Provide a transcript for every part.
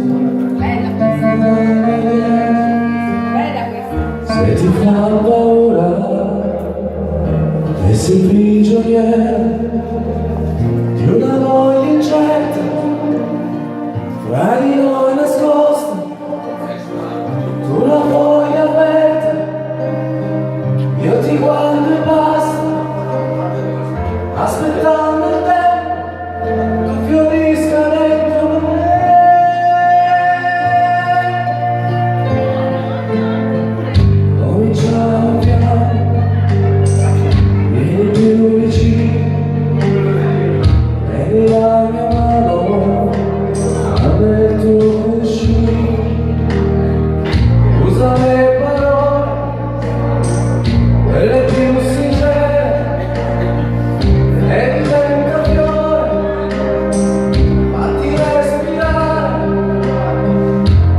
Bella questa. Bella questa. Se ti fa paura e sei prigioniero di una voglia incerta fra di noi nascosta, tu la vuoi aperta, io ti guardo e basta, aspettando il tempo che fiorisca dentro me. Cominciamo piano, vieni più vicino, prendi la mia mano, apri il tuo cuscino, usa le parole, quelle più sincere, e diventa fiore, fatti respirare,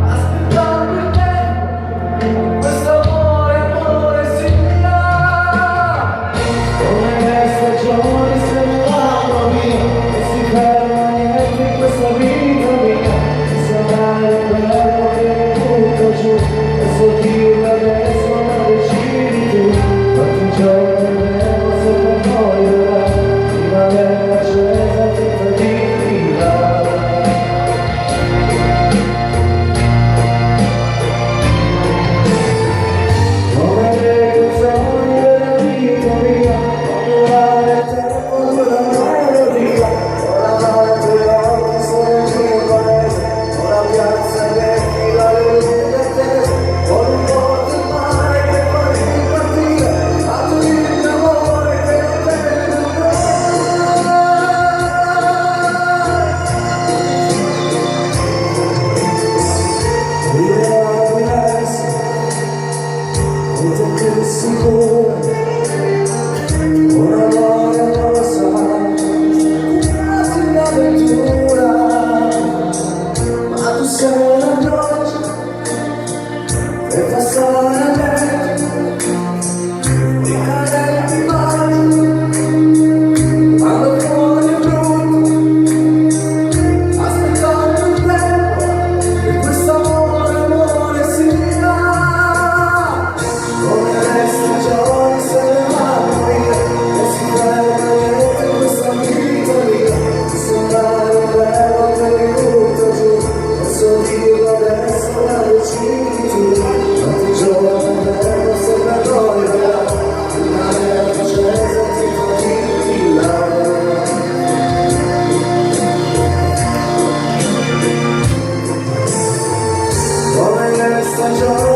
aspettando il tempo, questo amore si dirà, come le stagioni se ne vanno via, non si ferma niente in questa vita mia, mi sarà il bello che mi butto giù, posso dirlo adesso ma decidi tu, quanti giorni devo se per noi ora, primavera accesa tutta di fila. Come le canzoni della vita mia, non durare il tempo di una melodia, oramai i tuoi occhi sono il mio paese, una piazza che fila le lunghe attese, con un po' di mare che fa ripartire, a tu il amore che non deve durare. Diverso, tutto più sicuro, un amore rosa, quasi un'avventura, ma tu sei una pioggia che fa stare a me, di cadenti mani, quando fuori è brutto, aspettando il tempo che questo amore si dirà, come le stagioni se ne vanno via, non si ferma niente in questa vita mia, mi sembra il bello che mi butto giù, posso dirlo adesso ma decidi tu, quanti giorni devo se per noi verrà, primavera accesa ti fa fila. Come le stagioni